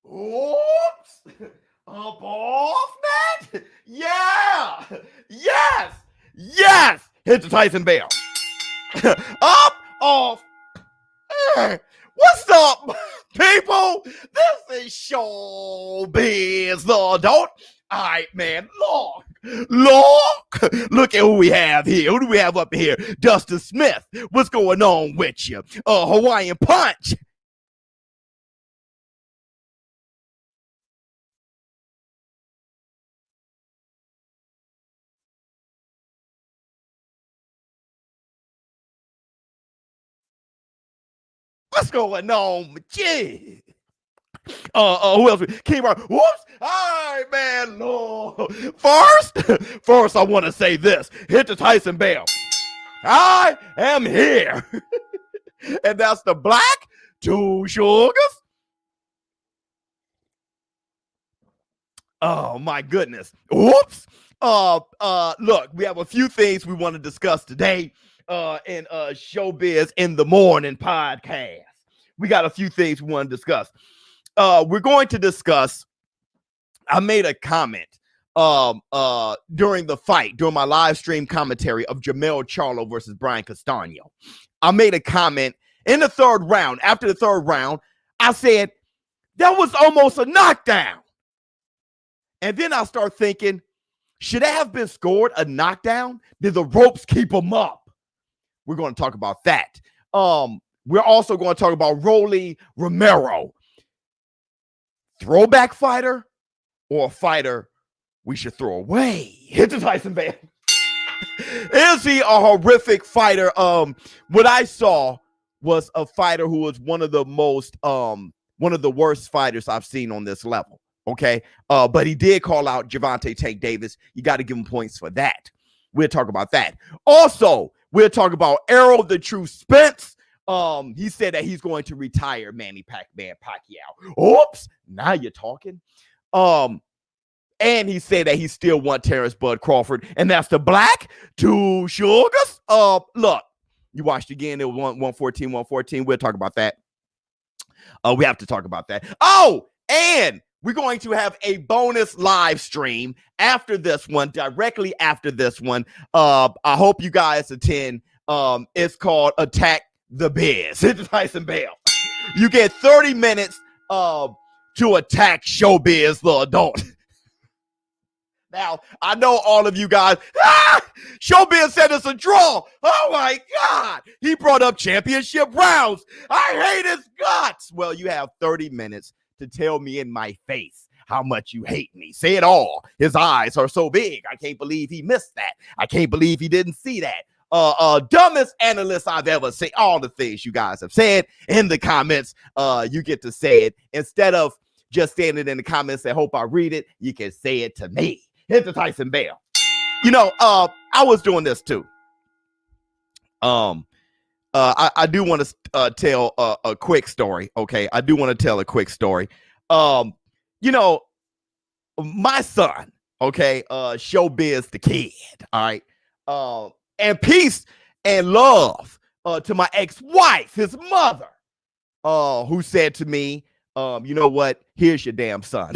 Oops. Up off that? Yeah. Yes. Yes. Hit the Tyson Bell. Up off. What's up, people? This is Showbiz, the adult. All right, man. Look at who we have here. Who do we have up here? Dustin Smith. What's going on with you? Hawaiian Punch. What's going on with you? Who else? King Rock. Whoops. All right, man. Lord. First, I want to say this. Hit the Tyson Bell. I am here. And that's the Black Two Sugars. Oh my goodness. Whoops. Look, we have a few things we want to discuss today in Showbiz in the Morning podcast. We got a few things we want to discuss. We're going to discuss. I made a comment during the fight, during my live stream commentary of Jermell Charlo versus Brian Castano. I made a comment in the third round. After the third round, I said, that was almost a knockdown. And then I start thinking, should it have been scored a knockdown? Did the ropes keep him up? We're going to talk about that. We're also going to talk about Romero. Throwback fighter or a fighter we should throw away? Hit the Tyson Bell. Is he a horrific fighter? What I saw was a fighter who was one of the worst fighters I've seen on this level. Okay. But he did call out Gervonta Tank Davis. You got to give him points for that. We'll talk about that. Also, we'll talk about Errol the True Spence. He said that he's going to retire Manny Pacquiao. Oops, now you're talking. And he said that he still wants Terrence Bud Crawford, and that's the Black Two Sugars. Look, you watched again. It was 114. We'll talk about that. We have to talk about that. Oh, and we're going to have a bonus live stream after this one, directly after this one. I hope you guys attend. It's called Attack the Biz. Hit the Tyson Bell. You get 30 minutes to attack Showbiz, the adult. Now, I know all of you guys, Showbiz said it's a draw. Oh my God. He brought up championship rounds. I hate his guts. Well, you have 30 minutes to tell me in my face how much you hate me. Say it all. His eyes are so big. I can't believe he missed that. I can't believe he didn't see that. Dumbest analyst I've ever seen. All the things you guys have said in the comments, you get to say it instead of just saying it in the comments and hope I read it. You can say it to me. Hit the Tyson Bell. You know, I was doing this too. I do want to tell a quick story. Okay, I do want to tell a quick story. You know, my son. Okay, Showbiz the kid. All right. And peace and love to my ex-wife, his mother, who said to me, you know what? Here's your damn son.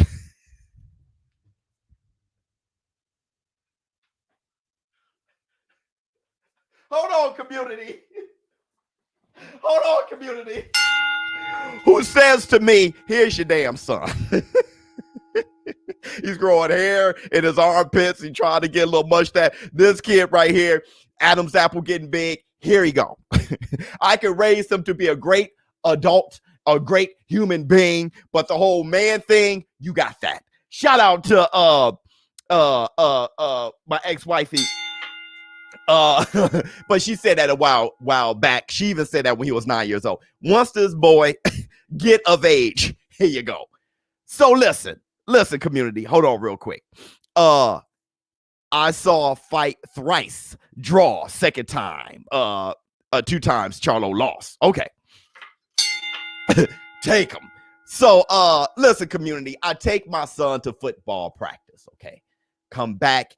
Hold on, community. Hold on, community. Who says to me, here's your damn son. He's growing hair in his armpits. He's trying to get a little mustache. This kid right here, Adam's apple getting big. Here you go. I can raise him to be a great adult, a great human being, but the whole man thing, you got that. Shout out to my ex-wifey. But she said that a while back. She even said that when he was 9 years old. Once this boy get of age, here you go. So listen, community. Hold on real quick. I saw a fight thrice, draw second time. 2 times Charlo lost. Okay. Take him. So listen, community. I take my son to football practice. Okay. Come back.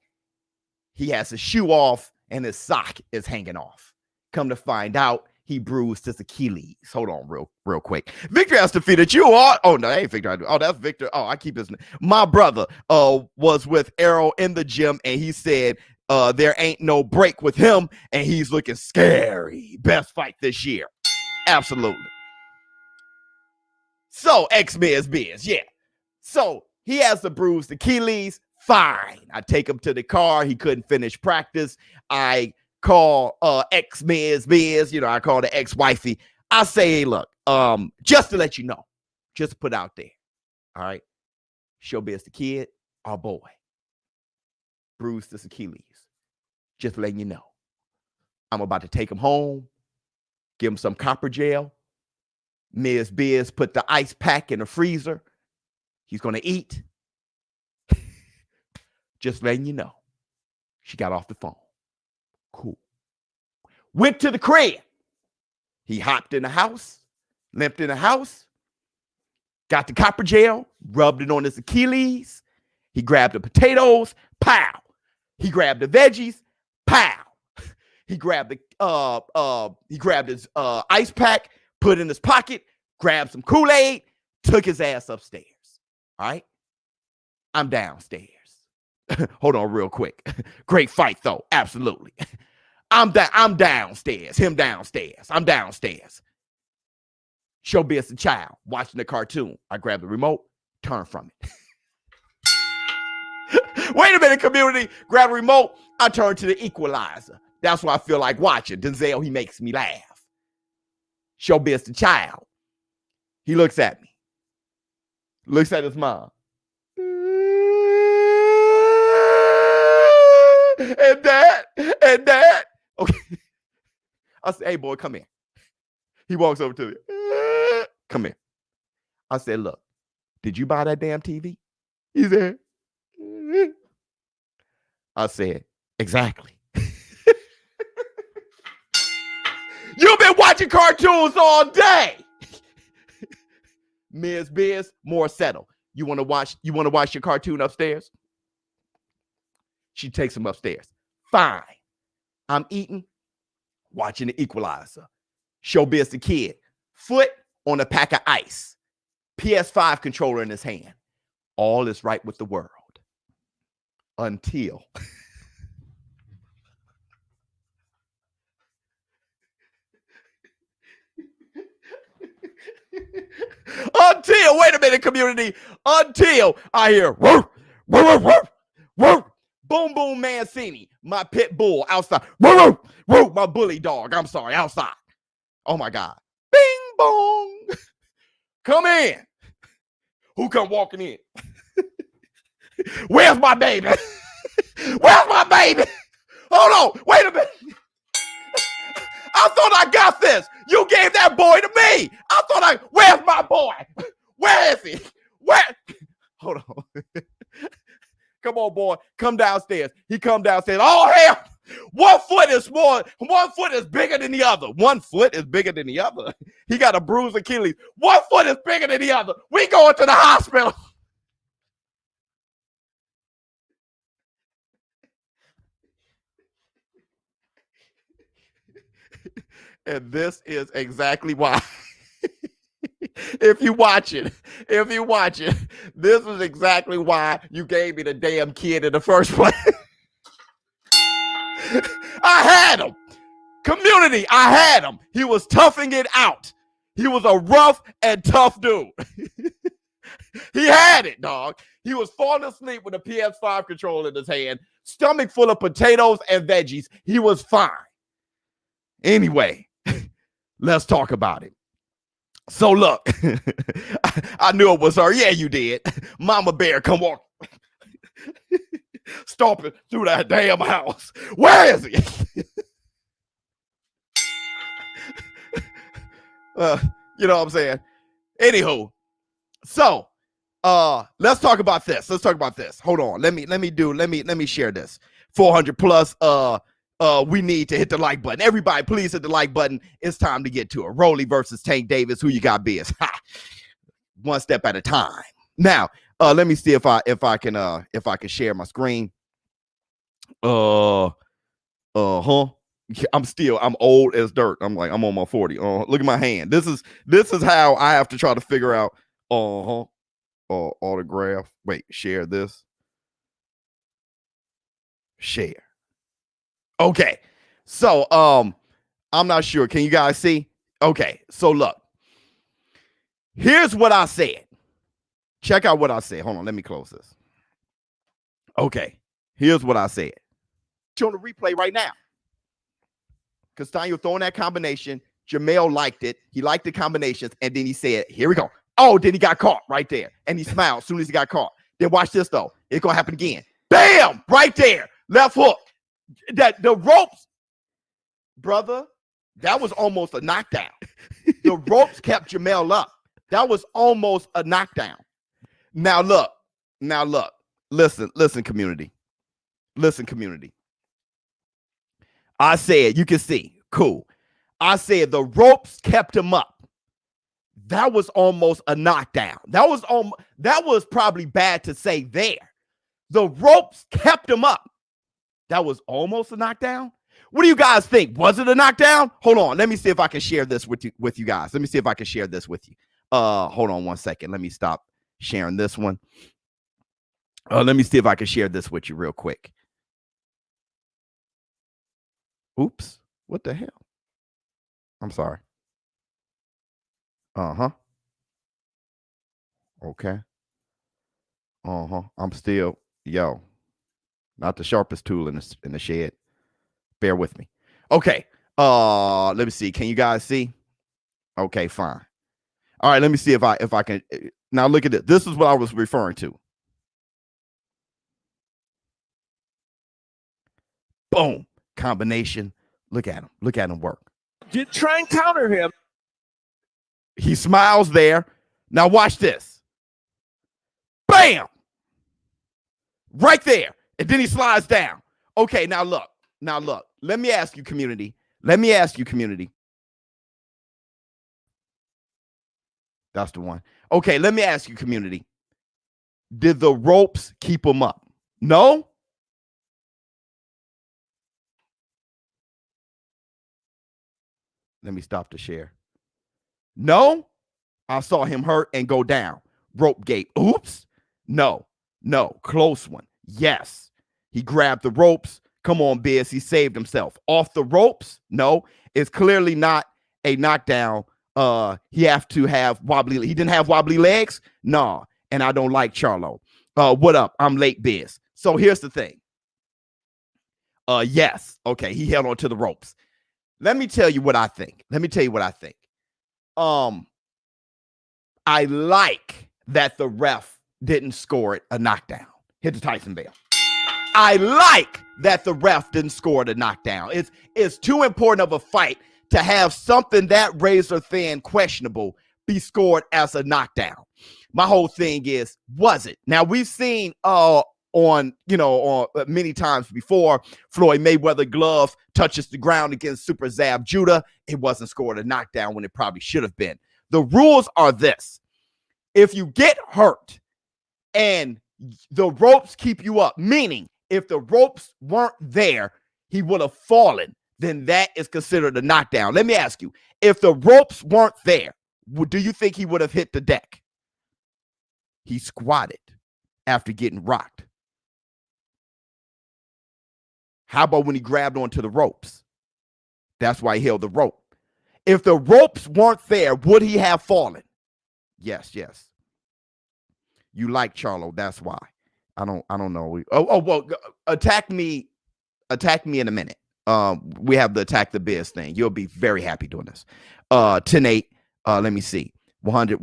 He has his shoe off and his sock is hanging off. Come to find out, he bruised his Achilles. Hold on real quick. Victor has defeated you all. Oh, no, that ain't Victor. Oh, that's Victor. Oh, I keep his name. My brother was with Arrow in the gym, and he said there ain't no break with him, and he's looking scary. Best fight this year. Absolutely. So, X-Miz Biz, yeah. So, he has the bruised Achilles. Fine. I take him to the car. He couldn't finish practice. I call X-Miz Biz, I call the ex-wifey. I say, hey, look, just to let you know, just put out there, all right? Showbiz the kid, our boy, bruised his Achilles. Just letting you know. I'm about to take him home, give him some copper gel. Ms. Biz put the ice pack in the freezer. He's going to eat. Just letting you know. She got off the phone. Cool. Went to the crib. He hopped in the house, limped in the house, got the copper gel, rubbed it on his Achilles. He grabbed the potatoes, pow. He grabbed the veggies, pow. He grabbed his ice pack, put it in his pocket, grabbed some Kool-Aid, took his ass upstairs. All right? I'm downstairs. Hold on real quick. Great fight, though. Absolutely. I'm downstairs. Him downstairs. I'm downstairs. Showbiz the child watching the cartoon. I grab the remote, turn from it. Wait a minute, community. Grab a remote. I turn to the equalizer. That's what I feel like watching. Denzel, he makes me laugh. Showbiz the child. He looks at me. Looks at his mom. And that. Okay. I said, hey, boy, come here. He walks over to me. Come here. I said, look, did you buy that damn TV? He said, I said, exactly. You've been watching cartoons all day. Ms. Biz, more settle. You want to watch your cartoon upstairs? She takes him upstairs. Fine. I'm eating, watching the equalizer. Showbiz the kid. Foot on a pack of ice. PS5 controller in his hand. All is right with the world. Until. Wait a minute, community. Until I hear, woof, woof, woof, woof. Boom, boom, Mancini, my pit bull outside. Woo, woo, my bully dog. I'm sorry, outside. Oh my God. Bing, bong. Come in. Who come walking in? Where's my baby? Where's my baby? Hold on. Wait a minute. I thought I got this. You gave that boy to me. Where's my boy? Where is he? Where? Hold on. Come on, boy. Come downstairs. He come downstairs. Oh, hell. One foot is bigger than the other. One foot is bigger than the other. He got a bruised Achilles. One foot is bigger than the other. We going to the hospital. And this is exactly why. If you watch it, this is exactly why you gave me the damn kid in the first place. I had him. Community, I had him. He was toughing it out. He was a rough and tough dude. He had it, dog. He was falling asleep with a PS5 controller in his hand, stomach full of potatoes and veggies. He was fine. Anyway, let's talk about it. So look, I knew it was her. Yeah, you did. Mama Bear, come walk. Stomping through that damn house. Where is he? You know what I'm saying? Anywho, so let's talk about this. Hold on. Let me share this. 400 plus. We need to hit the like button. Everybody, please hit the like button. It's time to get to it. Rolly versus Tank Davis. Who you got, Biz? One step at a time. Now, let me see if I can share my screen. Yeah, I'm old as dirt. I'm like, I'm on my 40. Look at my hand. This is how I have to try to figure out. Autograph. Wait, share this. Share. Okay. So I'm not sure. Can you guys see? Okay. So look. Here's what I said. Check out what I said. Hold on. Let me close this. Okay. Here's what I said. On the replay right now. Castaño throwing that combination. Jermell liked it. He liked the combinations. And then he said, here we go. Oh, then he got caught right there. And he smiled as soon as he got caught. Then watch this, though. It's going to happen again. Bam! Right there. Left hook. The ropes. Brother, that was almost a knockdown. The ropes kept Jermell up. That was almost a knockdown. Now look. Listen, community. Listen, community. I said, you can see, cool. I said the ropes kept him up. That was almost a knockdown. That was probably bad to say there. The ropes kept him up. That was almost a knockdown. What do you guys think? Was it a knockdown? Hold on. Let me see if I can share this with you guys. Let me see if I can share this with you. Hold on 1 second. Let me stop sharing this one. Let me see if I can share this with you real quick. Oops. What the hell? I'm sorry. Okay. I'm still, not the sharpest tool in the shed. Bear with me. Okay. Let me see. Can you guys see? Okay, fine. All right, let me see if I can. Now look at it. This is what I was referring to. Boom. Combination. Look at him. Look at him work. Try and counter him. He smiles there. Now watch this. Bam! Right there. And then he slides down. Okay, now look. Let me ask you, community. That's the one. Okay, let me ask you, community. Did the ropes keep him up? No? Let me stop the share. No? I saw him hurt and go down. Rope gate. Oops. No. Close one. Yes. He grabbed the ropes. Come on, Biz. He saved himself. Off the ropes? No. It's clearly not a knockdown. He have to have wobbly. He didn't have wobbly legs? No. And I don't like Charlo. What up? I'm late, Biz. So here's the thing. Yes. Okay. He held on to the ropes. Let me tell you what I think. I like that the ref didn't score it a knockdown. Hit the Tyson bell. I like that the ref didn't score it a knockdown. It's too important of a fight to have something that razor thin questionable be scored as a knockdown. My whole thing is, was it? Now we've seen on many times before, Floyd Mayweather glove touches the ground against Super Zab Judah. It wasn't scored a knockdown when it probably should have been. The rules are this. If you get hurt and the ropes keep you up, meaning if the ropes weren't there, he would have fallen, then that is considered a knockdown. Let me ask you, if the ropes weren't there, do you think he would have hit the deck? He squatted after getting rocked. How about when he grabbed onto the ropes? That's why he held the rope. If the ropes weren't there, would he have fallen? Yes. You like Charlo, that's why. I don't know. Well, attack me in a minute. We have the attack the biz thing. You'll be very happy doing this. 10-8. Let me see. 100.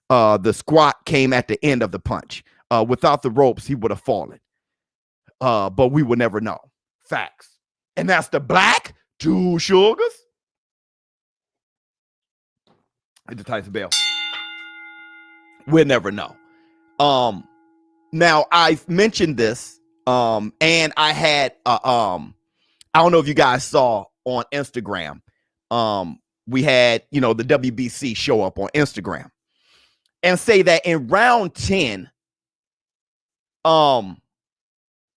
The squat came at the end of the punch. Without the ropes, he would have fallen. But we would never know. Facts. And that's the black two sugars. Hit the Tyson bell. We'll never know. Now I've mentioned this, and I had I don't know if you guys saw on Instagram. We had the WBC show up on Instagram and say that in round 10,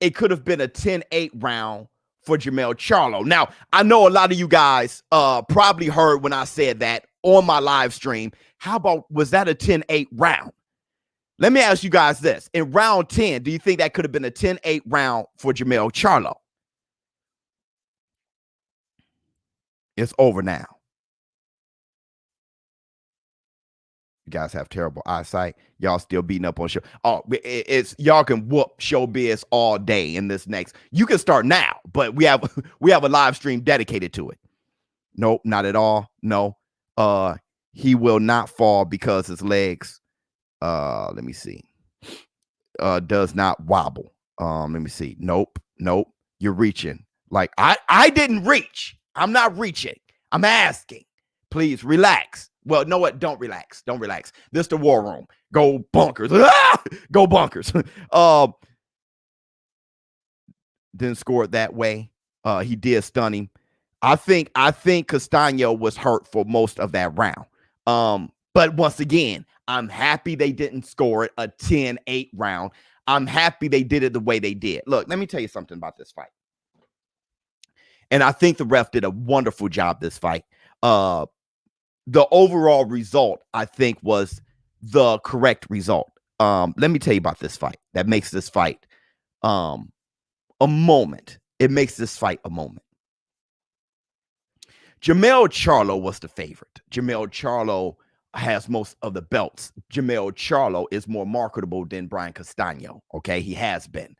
it could have been a 10-8 round for Jermell Charlo. Now, I know a lot of you guys probably heard when I said that on my live stream. How about, was that a 10-8 round? Let me ask you guys this. In round 10, do you think that could have been a 10-8 round for Jermell Charlo? It's over now. You guys have terrible eyesight. Y'all still beating up on show. Oh, it's y'all can whoop Showbiz all day in this next. You can start now, but we have a live stream dedicated to it. Nope, not at all. No. He will not fall because his legs, let me see. Does not wobble. Let me see. Nope. You're reaching. Like I didn't reach. I'm not reaching. I'm asking. Please relax. Well, know what? Don't relax. This is the war room. Go bunkers. Go bunkers. Didn't score it that way. He did stun him. I think Castano was hurt for most of that round. But once again, I'm happy they didn't score it a 10-8 round. I'm happy they did it the way they did. Look, let me tell you something about this fight. And I think the ref did a wonderful job this fight. The overall result, I think, was the correct result. Let me tell you about this fight that makes this fight a moment. It makes this fight a moment. Jermell Charlo was the favorite. Jermell Charlo has most of the belts. Jermell Charlo is more marketable than Brian Castano. Okay, he has been.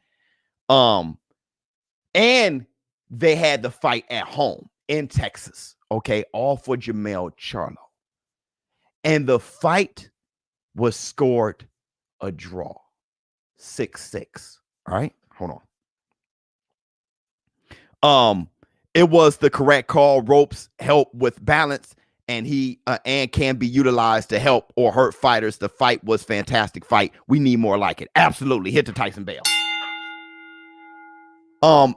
And they had the fight at home in Texas. Okay, all for Jermell Charlo. And the fight was scored a draw. 6-6. All right, hold on. It was the correct call. Ropes help with balance, and he and can be utilized to help or hurt fighters. The fight was fantastic fight. We need more like it. Absolutely. Hit the Tyson bell.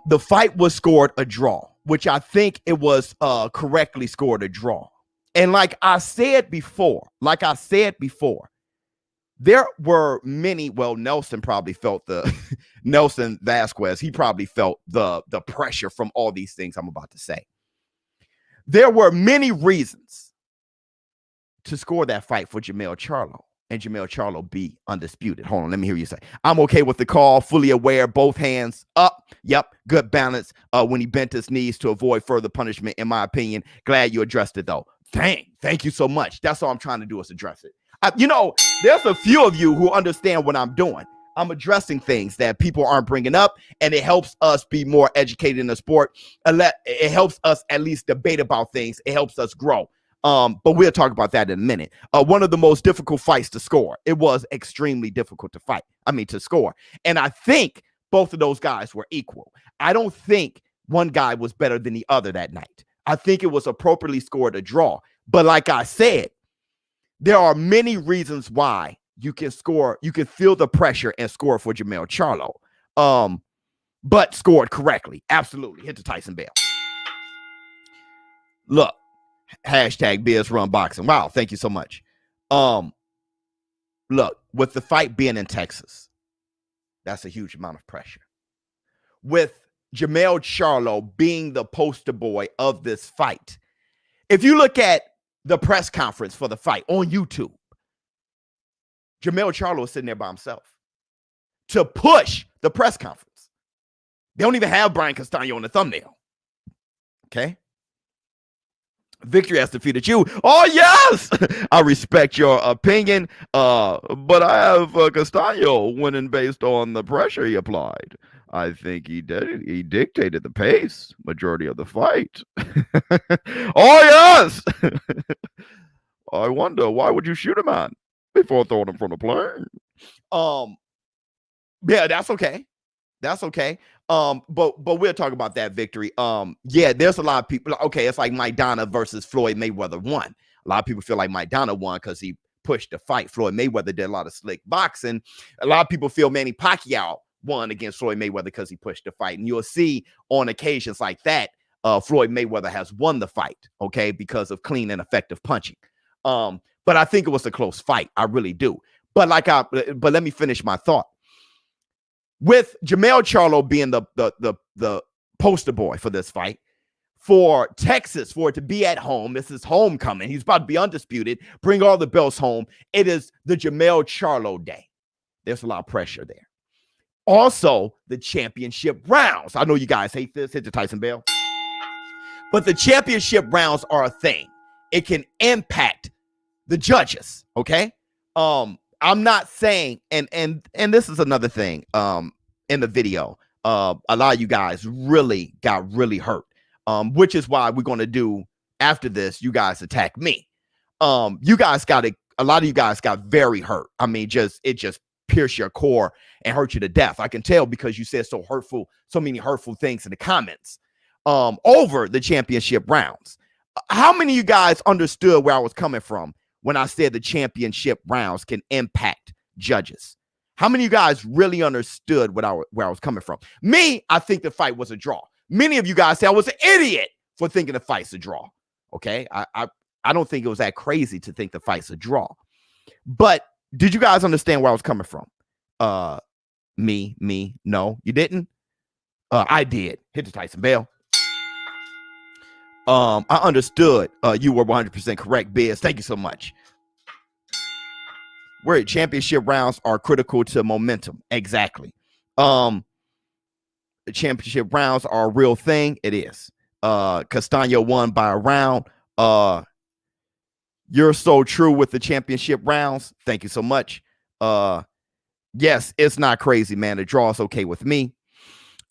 The fight was scored a draw, which I think it was correctly scored a draw. And like I said before, there were many. Well, Nelson probably felt Nelson Vasquez. He probably felt the pressure from all these things I'm about to say. There were many reasons to score that fight for Jermell Charlo and Jermell Charlo be undisputed. Hold on, let me hear you say. I'm okay with the call, fully aware, both hands up. Yep, good balance when he bent his knees to avoid further punishment, in my opinion. Glad you addressed it, though. Thank you so much. That's all I'm trying to do is address it. There's a few of you who understand what I'm doing. I'm addressing things that people aren't bringing up, and it helps us be more educated in the sport. It helps us at least debate about things. It helps us grow. But we'll talk about that in a minute. One of the most difficult fights to score. It was extremely difficult to score. And I think both of those guys were equal. I don't think one guy was better than the other that night. I think it was appropriately scored a draw. But like I said, there are many reasons why you can score. You can feel the pressure and score for Jermell Charlo. But scored correctly. Absolutely. Hit the Tyson bell. Look, hashtag Biz Run Boxing. Wow. Thank you so much. Look, with the fight being in Texas, that's a huge amount of pressure. With Jermell Charlo being the poster boy of this fight, if you look at the press conference for the fight on YouTube, Jermell Charlo is sitting there by himself to push the press conference. They don't even have Brian Castano on the thumbnail. Okay. Victory has defeated you. Oh, yes. I respect your opinion. But I have Castano winning based on the pressure he applied. I think he did it. He dictated the pace majority of the fight. Oh, yes. I wonder, why would you shoot a man before throwing him from the plane? Yeah, that's okay. That's okay. But we'll talk about that victory. Yeah, there's a lot of people. Okay, it's like Maidana versus Floyd Mayweather won. A lot of people feel like Maidana won because he pushed the fight. Floyd Mayweather did a lot of slick boxing. A lot of people feel Manny Pacquiao won against Floyd Mayweather because he pushed the fight. And you'll see on occasions like that, Floyd Mayweather has won the fight, okay, because of clean and effective punching. But I think it was a close fight. I really do. But but let me finish my thought. With Jermell Charlo being the poster boy for this fight. For Texas, for it to be at home, this is homecoming. He's about to be undisputed, bring all the belts home. It is the Jermell Charlo day. There's a lot of pressure there. Also, the championship rounds. I know you guys hate this. Hit the Tyson bell. But the championship rounds are a thing. It can impact the judges, okay? I'm not saying, and this is another thing in the video. A lot of you guys got really hurt, which is why we're going to do, after this, you guys attack me. You guys a lot of you guys got very hurt. I mean, it just pierced your core and hurt you to death. I can tell because you said so many hurtful things in the comments over the championship rounds. How many of you guys understood where I was coming from when I said the championship rounds can impact judges? How many of you guys really understood where I was coming from? Me, I think the fight was a draw. Many of you guys say I was an idiot for thinking the fight's a draw. Okay, I don't think it was that crazy to think the fight's a draw. But did you guys understand where I was coming from? Me, no, you didn't. I did. Hit the Tyson bell. I understood. You were 100% correct, Biz. Thank you so much. Where championship rounds are critical to momentum. Exactly. The championship rounds are a real thing. It is. Castaño won by a round. You're so true with the championship rounds. Thank you so much. Yes, it's not crazy, man. The draw is okay with me.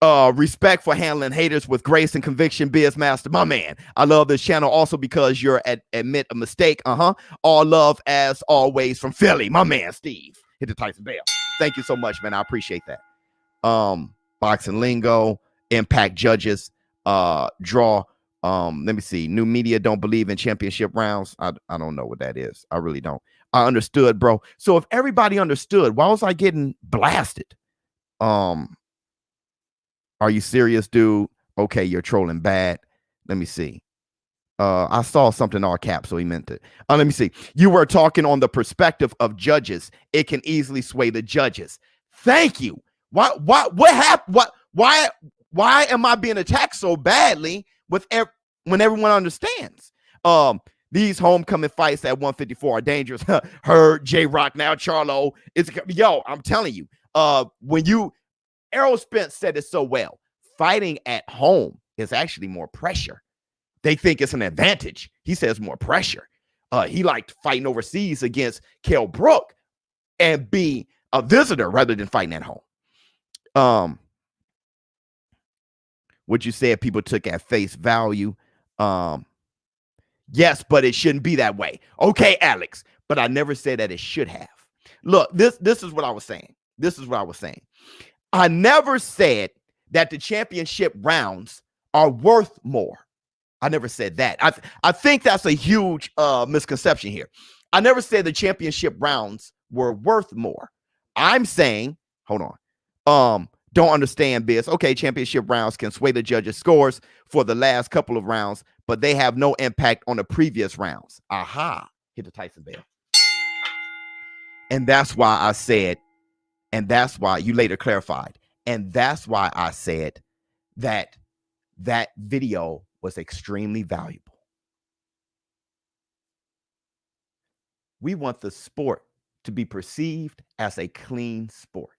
Respect for handling haters with grace and conviction, Biz Master, my man. I love this channel also because you're admit a mistake. All love as always from Philly, my man Steve. Hit the Tyson bell. Thank you so much, man. I appreciate that. Boxing lingo, impact judges, draw. Let me see. New media don't believe in championship rounds. I don't know what that is. I really don't. I understood, bro. So if everybody understood, why was I getting blasted? Are you serious, dude? Okay, you're trolling bad. Let me see. I saw something all caps, so he meant it. Let me see. You were talking on the perspective of judges. It can easily sway the judges. Thank you. What happened? Why am I being attacked so badly when everyone understands? These homecoming fights at 154 are dangerous. Heard J-Rock now, Charlo. Yo, I'm telling you, Errol Spence said it so well. Fighting at home is actually more pressure. They think it's an advantage. He says more pressure. He liked fighting overseas against Kell Brook and be a visitor rather than fighting at home. What you said people took at face value. Yes, but it shouldn't be that way. Okay, Alex, but I never said that it should have. Look, this is what I was saying. I never said that the championship rounds are worth more. I never said that. I think that's a huge misconception here. I never said the championship rounds were worth more. I'm saying, hold on. Don't understand, Biz. Okay, championship rounds can sway the judges' scores for the last couple of rounds, but they have no impact on the previous rounds. Aha. Hit the Tyson bell. And that's why I said, and that's why you later clarified. And that's why I said that video was extremely valuable. We want the sport to be perceived as a clean sport.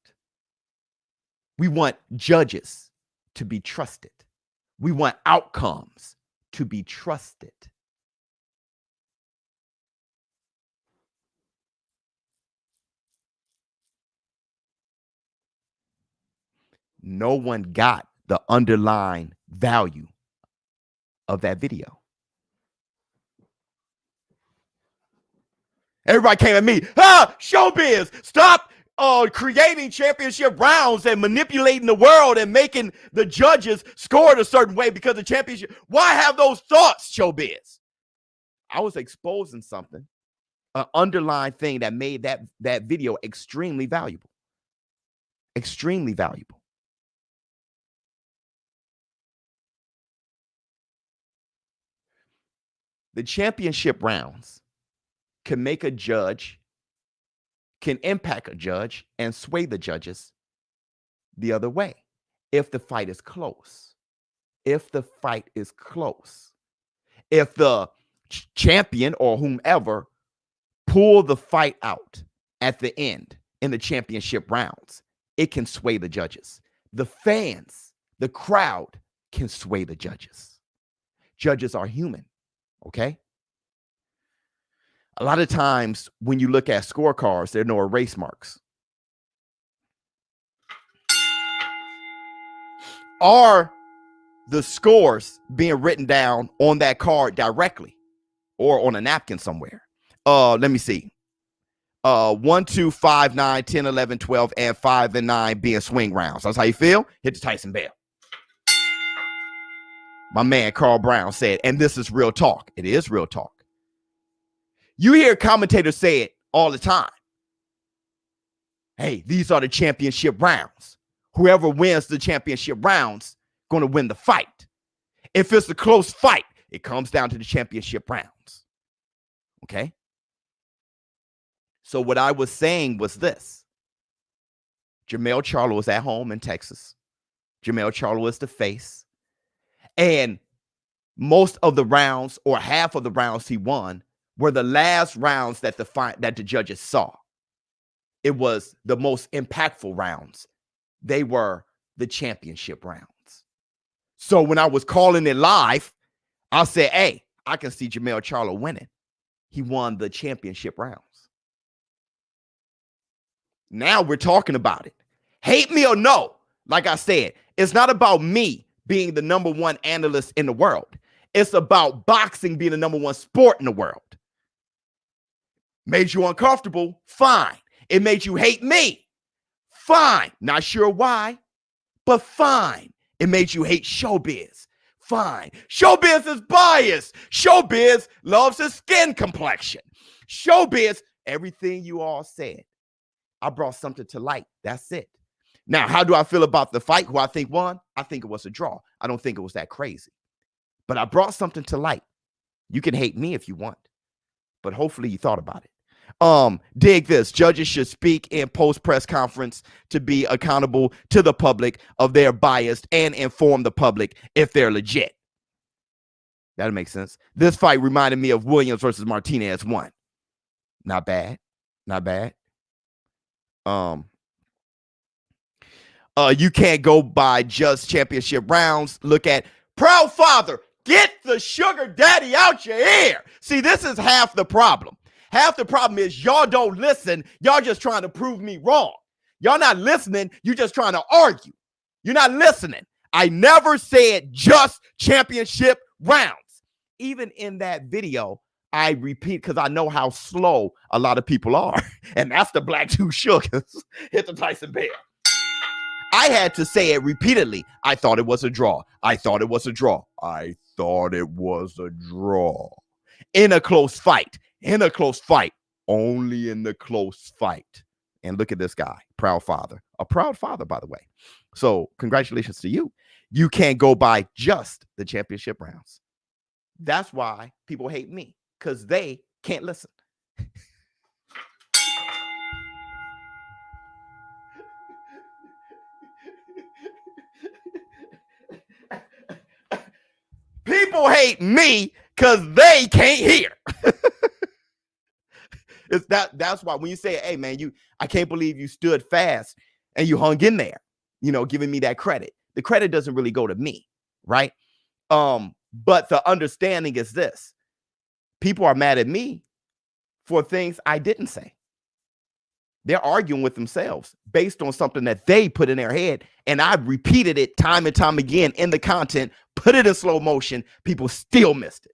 We want judges to be trusted. We want outcomes to be trusted. No one got the underlying value of that video. Everybody came at me. Showbiz, stop creating championship rounds and manipulating the world and making the judges score it a certain way because the championship. Why have those thoughts, Showbiz? I was exposing something, an underlying thing that made that video extremely valuable. Extremely valuable. The championship rounds can make a judge, can impact a judge and sway the judges the other way if the fight is close. if the fight is close. If the champion or whomever pull the fight out at the end in the championship rounds, it can sway the judges. The fans, the crowd can sway the judges. Judges are human, okay? A lot of times when you look at scorecards, there are no erase marks. Are the scores being written down on that card directly or on a napkin somewhere? Let me see. 1, 2, 5, 9, 10, 11, 12, and 5 and 9 being swing rounds. That's how you feel? Hit the Tyson bell. My man Carl Brown said, and this is real talk. It is real talk. You hear commentators say it all the time. Hey, these are the championship rounds. Whoever wins the championship rounds going to win the fight. If it's a close fight, it comes down to the championship rounds. Okay? So what I was saying was this. Jermell Charlo is at home in Texas. Jermell Charlo is the face. And most of the rounds, or half of the rounds he won, were the last rounds that the judges saw. It was the most impactful rounds. They were the championship rounds. So when I was calling it live, I said, hey, I can see Jermell Charlo winning. He won the championship rounds. Now we're talking about it. Hate me or no, like I said, it's not about me being the number one analyst in the world. It's about boxing being the number one sport in the world. Made you uncomfortable? Fine. It made you hate me? Fine. Not sure why, but fine. It made you hate ShowBizz? Fine. ShowBizz is biased. ShowBizz loves his skin complexion. ShowBizz, everything you all said. I brought something to light. That's it. Now, how do I feel about the fight? Who I think won? I think it was a draw. I don't think it was that crazy. But I brought something to light. You can hate me if you want, but hopefully you thought about it. Dig this. Judges should speak in post-press conference to be accountable to the public of their bias and inform the public if they're legit. That makes sense. This fight reminded me of Williams versus Martinez 1. Not bad. Not bad. You can't go by just championship rounds. Look at Proud Father. Get the sugar daddy out your ear. See, this is half the problem. Half the problem is y'all don't listen. Y'all just trying to prove me wrong. Y'all not listening. You just trying to argue. You're not listening. I never said just championship rounds. Even in that video, I repeat because I know how slow a lot of people are. And that's the Black Two Sugars. Hit the Tyson bell. I had to say it repeatedly. I thought it was a draw. I thought it was a draw. I thought it was a draw. In a close fight. In a close fight. Only in the close fight. And look at this guy. Proud father. A proud father, by the way. So congratulations to you. You can't go by just the championship rounds. That's why people hate me. Because they can't listen. People hate me because they can't hear. That's why when you say, hey, man, I can't believe you stood fast and you hung in there, giving me that credit. The credit doesn't really go to me, right? But the understanding is this. People are mad at me for things I didn't say. They're arguing with themselves based on something that they put in their head. And I repeated it time and time again in the content, put it in slow motion. People still missed it.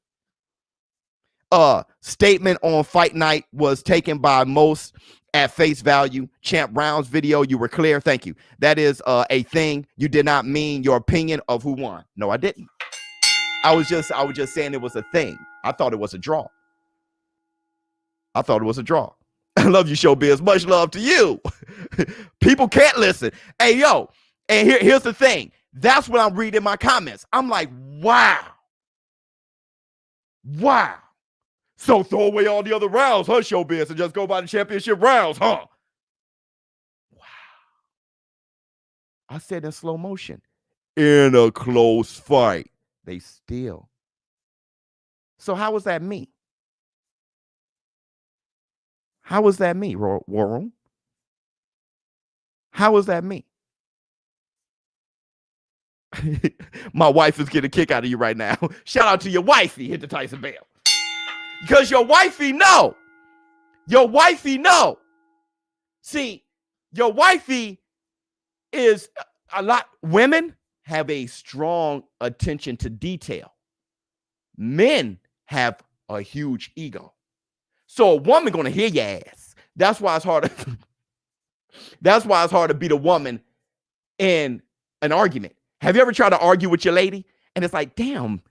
Statement on fight night was taken by most at face value. Champ Brown's video, you were clear. Thank you. That is a thing. You did not mean your opinion of who won. No, I didn't. I was just saying it was a thing. I thought it was a draw. I thought it was a draw. I love you, ShowBizz. Much love to you. People can't listen. Hey, yo, and here's the thing. That's what I'm reading in my comments. I'm like, wow. Wow. So throw away all the other rounds, huh, ShowBizz, and just go by the championship rounds, huh? Wow. I said in slow motion. in a close fight. They still. So how was that me? How was that me, War Room? How was that me? My wife is getting a kick out of you right now. Shout out to your wifey, hit the Tyson bell. Because your wifey know. Your wifey know. See, your wifey is a lot. Women have a strong attention to detail. Men have a huge ego. So a woman gonna hear your ass. That's why it's hard to that's why it's hard to beat a woman in an argument. Have you ever tried to argue with your lady? And it's like, damn.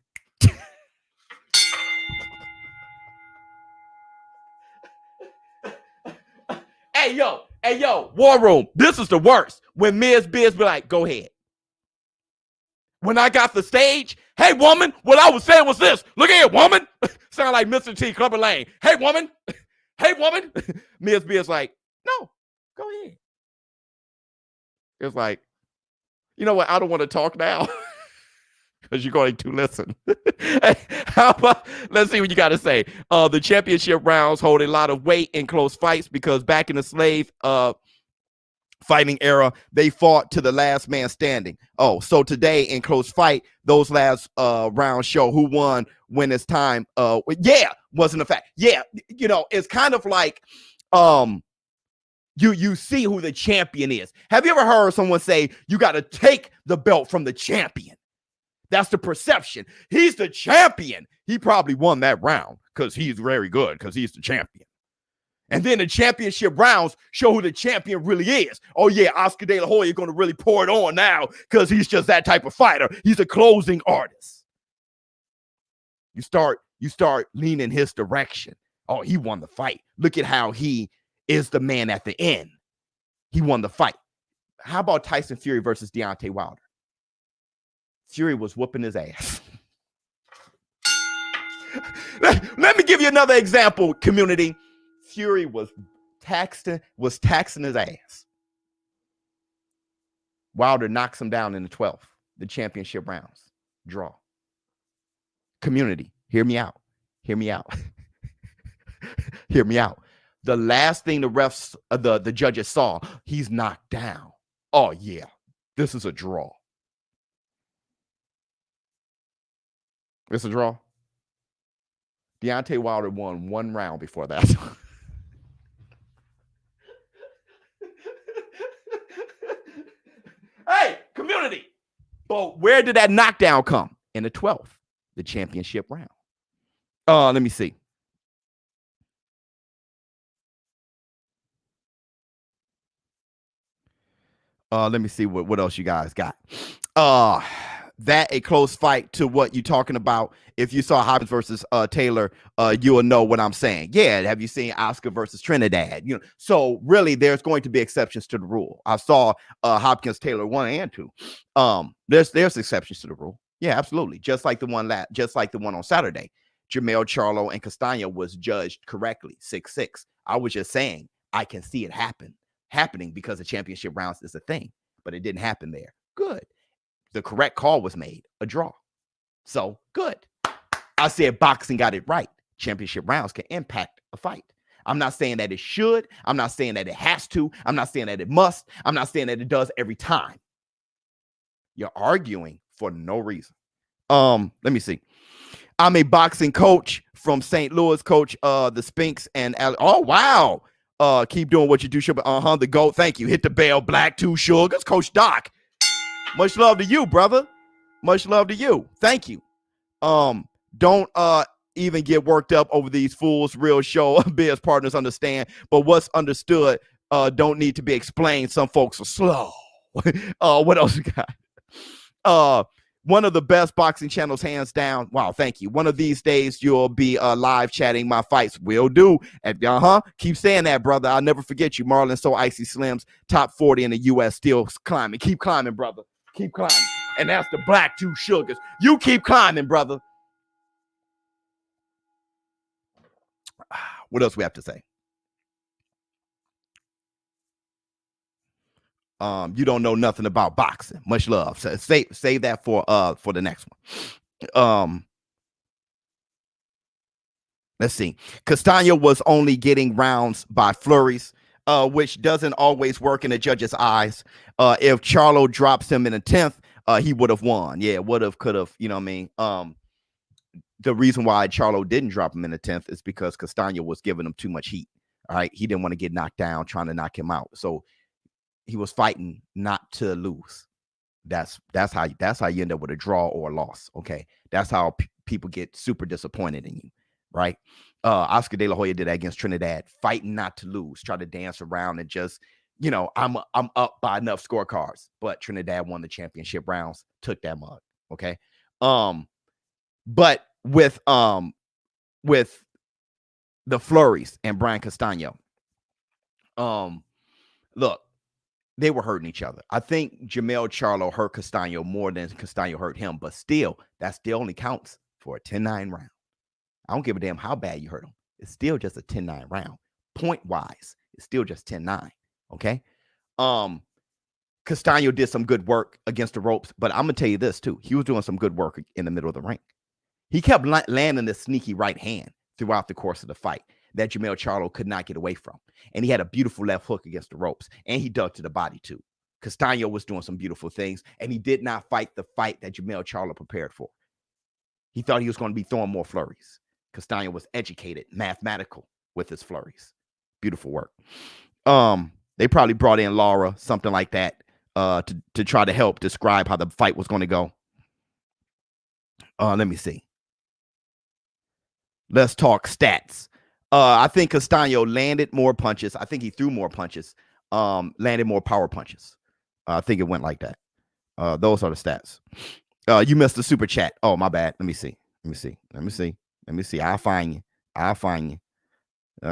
Hey, yo, War Room. This is the worst. When Ms. Biz be like, go ahead. When I got the stage, hey, woman, what I was saying was this. Look here, woman. Sound like Mr. T, Clubber Lane. Hey, woman. Hey, woman. Ms. Biz like, no, go ahead. It's like, you know what? I don't want to talk now because you're going to listen. Hey, how about, let's see what you got to say. The championship rounds hold a lot of weight in close fights because back in the slave fighting era, they fought to the last man standing. Oh, so today in close fight, those last rounds show who won when it's time. Wasn't a fact. Yeah, you know, it's kind of like you see who the champion is. Have you ever heard someone say you got to take the belt from the champion? That's the perception. He's the champion. He probably won that round because he's very good because he's the champion. And then the championship rounds show who the champion really is. Oh, yeah, Oscar De La Hoya going to really pour it on now because he's just that type of fighter. He's a closing artist. You start leaning his direction. Oh, he won the fight. Look at how he is the man at the end. He won the fight. How about Tyson Fury versus Deontay Wilder? Fury was whooping his ass. Let me give you another example, community. Fury was taxing his ass. Wilder knocks him down in the 12th, the championship rounds. Draw. Community, hear me out. Hear me out. Hear me out. The last thing the refs, the judges saw, he's knocked down. Oh, yeah, this is a draw. It's a draw. Deontay Wilder won one round before that. Hey, community. But where did that knockdown come? In the 12th, the championship round. Let me see. Let me see what else you guys got. That a close fight to what you're talking about. If you saw Hopkins versus Taylor, you will know what I'm saying. Yeah, have you seen Oscar versus Trinidad? You know, so really, there's going to be exceptions to the rule. I saw Hopkins Taylor 1 and 2. There's exceptions to the rule. Yeah, absolutely. Just like the one on Saturday, Jermell, Charlo, and Castagna was judged correctly, 6-6. I was just saying I can see it happening because the championship rounds is a thing, but it didn't happen there. Good. The correct call was made, a draw. So good. I said boxing got it right. Championship rounds can impact a fight. I'm not saying that it should. I'm not saying that it has to. I'm not saying that it must. I'm not saying that it does every time. You're arguing for no reason. Let me see. I'm a boxing coach from St. Louis, coach the Spinks and oh wow. Keep doing what you do. The GOAT. Thank you. Hit the bell. Black 2 Sugars. Coach Doc. Much love to you, brother. Much love to you. Thank you. Don't even get worked up over these fools. Real showbiz partners understand, but what's understood don't need to be explained. Some folks are slow. What else you got? One of the best boxing channels, hands down. Wow, thank you. One of these days, you'll be live chatting my fights. Will do. Keep saying that, brother. I'll never forget you. Marlon So Icy Slims, top 40 in the U.S. still climbing. Keep climbing, brother. Keep climbing. And that's the Black 2 Sugars. You keep climbing, brother. What else we have to say? You don't know nothing about boxing. Much love. So save that for the next one. Let's see. Castano was only getting rounds by flurries, which doesn't always work in the judge's eyes. If Charlo drops him in the 10th, he would have won. Yeah, would have, could have, you know what I mean? The reason why Charlo didn't drop him in the 10th is because Castano was giving him too much heat. All right. He didn't want to get knocked down, trying to knock him out. So he was fighting not to lose. That's how you end up with a draw or a loss. Okay. That's how people get super disappointed in you. Right. Oscar De La Hoya did that against Trinidad, fighting not to lose, try to dance around and just, you know, I'm up by enough scorecards, but Trinidad won the championship rounds, took that mug. Okay. But with the flurries and Brian Castano, look, they were hurting each other. I think Jermell Charlo hurt Castano more than Castano hurt him, but still, that still only counts for a 10-9 round. I don't give a damn how bad you hurt him. It's still just a 10-9 round. Point-wise, it's still just 10-9. Okay? Castano did some good work against the ropes, but I'm going to tell you this, too. He was doing some good work in the middle of the ring. He kept landing this sneaky right hand throughout the course of the fight that Jermell Charlo could not get away from. And he had a beautiful left hook against the ropes, and he dug to the body, too. Castano was doing some beautiful things, and he did not fight the fight that Jermell Charlo prepared for. He thought he was going to be throwing more flurries. Castano was educated, mathematical with his flurries. Beautiful work. They probably brought in Laura, something like that, to try to help describe how the fight was going to go. Let me see. Let's talk stats. I think Castano landed more punches. I think he threw more punches. Landed more power punches. I think it went like that. Those are the stats. You missed the super chat. Oh, my bad. Let me see. I'll find you.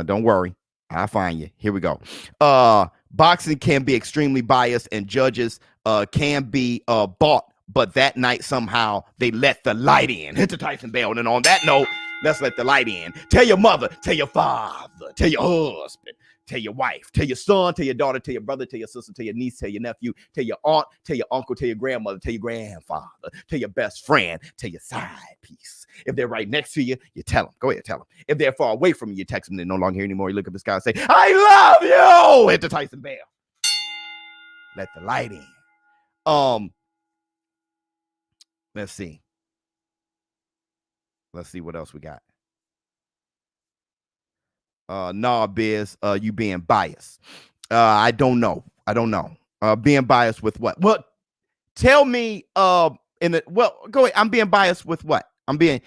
Don't worry. I'll find you. Here we go. Boxing can be extremely biased, and judges can be bought. But that night, somehow, they let the light in. Hit the Tyson Bell. And on that note, let's let the light in. Tell your mother, tell your father, tell your husband, tell your wife, tell your son, tell your daughter, tell your brother, tell your sister, tell your niece, tell your nephew, tell your aunt, tell your uncle, tell your grandmother, tell your grandfather, tell your best friend, tell your side piece. If they're right next to you, you tell them. Go ahead, tell them. If they're far away from you, you text them. They're no longer here anymore. You look at this guy and say, I love you. Hit the Tyson Bell. Let the light in. Let's see. Let's see what else we got. Nah, Biz, you being biased. I don't know. Being biased with what? Well, tell me go ahead. I'm being biased with what? I'm being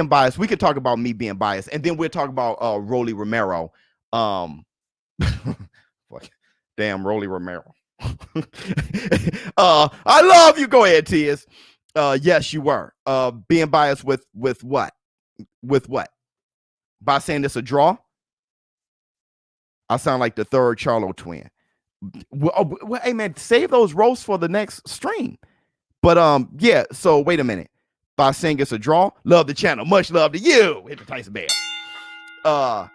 biased. We could talk about me being biased, and then we'll talk about Rolly Romero. Damn Rolly Romero. I love you. Go ahead, Tiz. Yes, you were. Being biased with what? With what? By saying it's a draw? I sound like the third Charlo twin. Well, hey man, save those roasts for the next stream. But yeah. So wait a minute. By saying it's a draw, love the channel. Much love to you. Hit the Tyson Bell.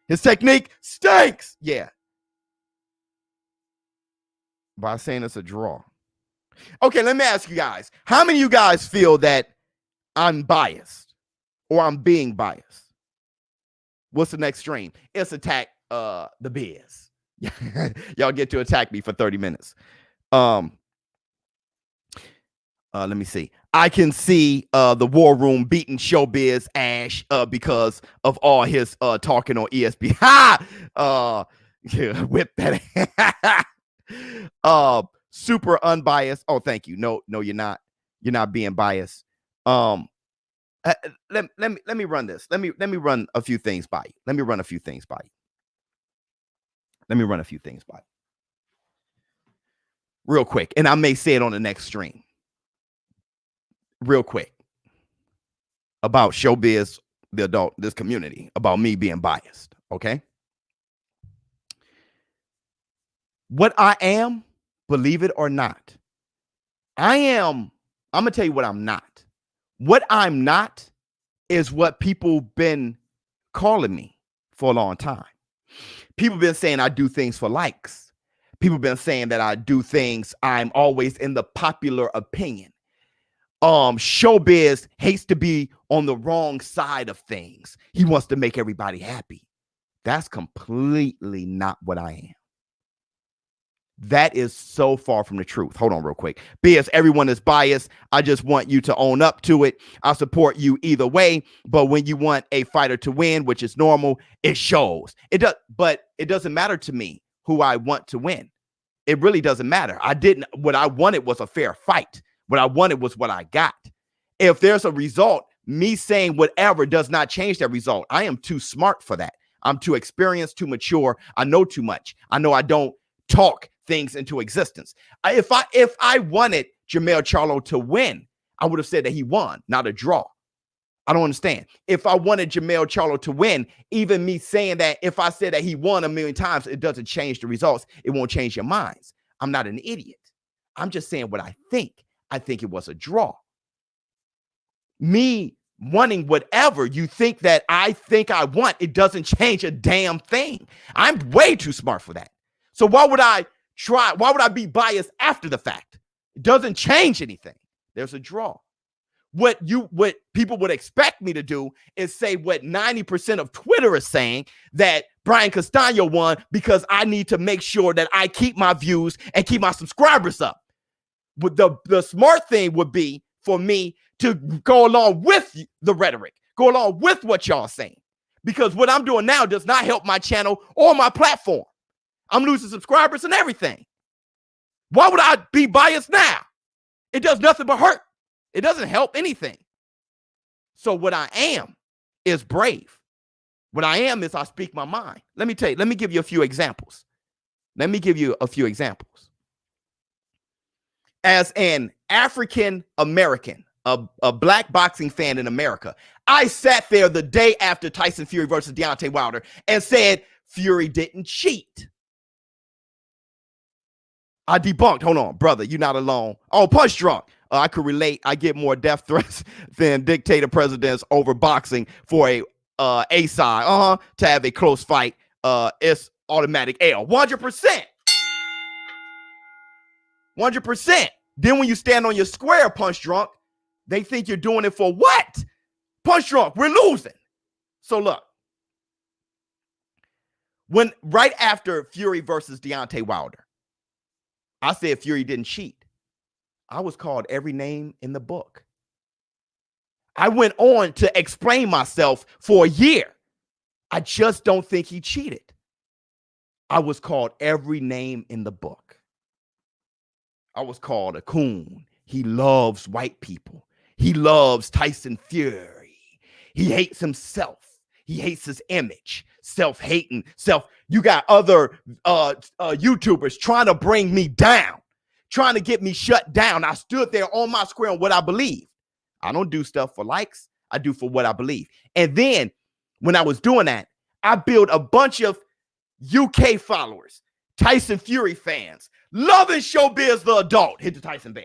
His technique stinks. Yeah. By saying it's a draw. Okay, let me ask you guys. How many of you guys feel that I'm biased or I'm being biased? What's the next stream? It's attack the Biz. Y'all get to attack me for 30 minutes. Let me see. I can see the War Room beating Showbiz Ash because of all his talking on ESPN. Ha! Whip that. Super unbiased. Oh, thank you. No, you're not. You're not being biased. Let me run this. Let me run a few things by you. Let me run a few things by you. Real quick. And I may say it on the next stream. Real quick. About Showbiz, the adult, this community, about me being biased. Okay. What I am, believe it or not, I'm going to tell you what I'm not. What I'm not is what people been calling me for a long time. People been saying I do things for likes. People been saying that I do things. I'm always in the popular opinion. Showbiz hates to be on the wrong side of things. He wants to make everybody happy. That's completely not what I am. That is so far from the truth. Hold on real quick. Biz, everyone is biased. I just want you to own up to it. I support you either way, but when you want a fighter to win, which is normal, it shows. It does, but it doesn't matter to me who I want to win. It really doesn't matter. What I wanted was a fair fight. What I wanted was what I got. If there's a result, me saying whatever does not change that result. I am too smart for that. I'm too experienced, too mature. I know too much. I know I don't talk things into existence. If I wanted Jermell Charlo to win, I would have said that he won, not a draw. I don't understand. If I wanted Jermell Charlo to win, even me saying that, if I said that he won a million times, it doesn't change the results. It won't change your minds. I'm not an idiot. I'm just saying what I think. I think it was a draw. Me wanting whatever you think that I think I want, it doesn't change a damn thing. I'm way too smart for that. So why would I try? Why would I be biased after the fact? It doesn't change anything. There's a draw. What people would expect me to do is say what 90% of Twitter is saying, that Brian Castano won because I need to make sure that I keep my views and keep my subscribers up. But the smart thing would be for me to go along with the rhetoric, go along with what y'all saying, because what I'm doing now does not help my channel or my platform. I'm losing subscribers and everything. Why would I be biased now? It does nothing but hurt. It doesn't help anything. So what I am is brave. What I am is I speak my mind. Let me give you a few examples. As an African American, a black boxing fan in America, I sat there the day after Tyson Fury versus Deontay Wilder and said Fury didn't cheat. I debunked. Hold on, brother, you're not alone. Oh, Punch Drunk. I could relate. I get more death threats than dictator presidents over boxing for a side. To have a close fight. It's automatic L. 100%. 100%. Then when you stand on your square, Punch Drunk, they think you're doing it for what? Punch Drunk, we're losing. So look, right after Fury versus Deontay Wilder, I said Fury didn't cheat. I was called every name in the book. I went on to explain myself for a year. I just don't think he cheated. I was called every name in the book. I was called a coon. He loves white people. He loves Tyson Fury. He hates himself. He hates his image. Self-hating. You got other YouTubers trying to bring me down, trying to get me shut down. I stood there on my square on what I believe. I don't do stuff for likes. I do for what I believe. And then when I was doing that, I built a bunch of UK followers, Tyson Fury fans, loving Showbiz the adult. Hit the Tyson bell.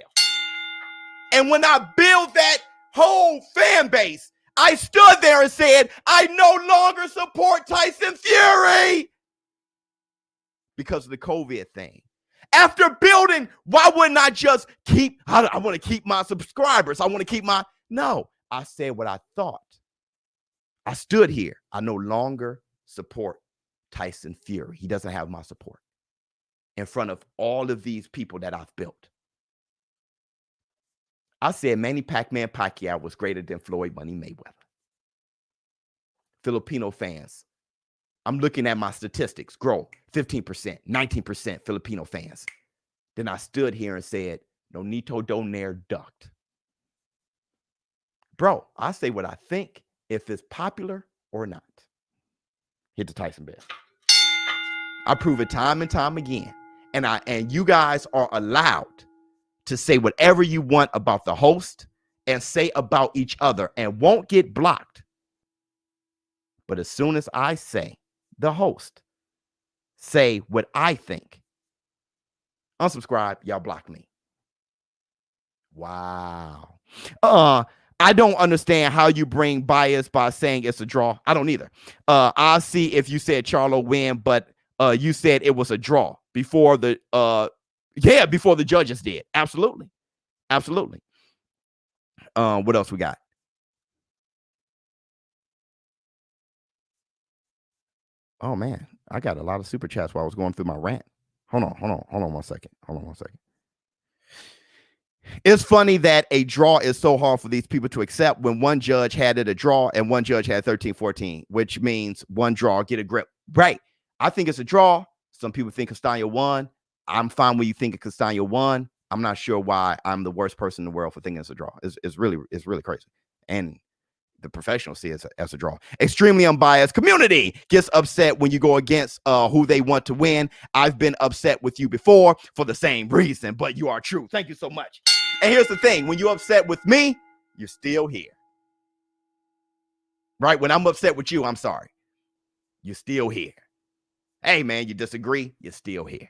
And when I built that whole fan base, I stood there and said, I no longer support Tyson Fury because of the COVID thing. After building, why wouldn't I just I want to keep my subscribers. No, I said what I thought. I stood here. I no longer support Tyson Fury. He doesn't have my support in front of all of these people that I've built. I said Manny Pacquiao was greater than Floyd Money Mayweather. Filipino fans, I'm looking at my statistics grow 15%, 19% Filipino fans. Then I stood here and said, Nonito Donaire ducked. Bro, I say what I think, if it's popular or not. Hit the Tyson bell. I prove it time and time again. And you guys are allowed to say whatever you want about the host and say about each other and won't get blocked. But as soon as I say the host, say what I think, unsubscribe, y'all block me. Wow. I don't understand how you bring bias by saying it's a draw. I don't either. I'll see if you said Charlo win, but you said it was a draw. before the judges did. Absolutely. What else we got? Oh man, I got a lot of super chats while I was going through my rant. Hold on 1 second. It's funny that a draw is so hard for these people to accept when one judge had it a draw and one judge had 13-14, which means one draw, get a grip. Right. I think it's a draw. Some people think Castano won. I'm fine when you think Castano won. I'm not sure why I'm the worst person in the world for thinking it's a draw. It's really crazy. And the professionals see it as a draw. Extremely unbiased community gets upset when you go against who they want to win. I've been upset with you before for the same reason, but you are true. Thank you so much. And here's the thing. When you're upset with me, you're still here. Right? When I'm upset with you, I'm sorry. You're still here. Hey, man, you disagree? You're still here.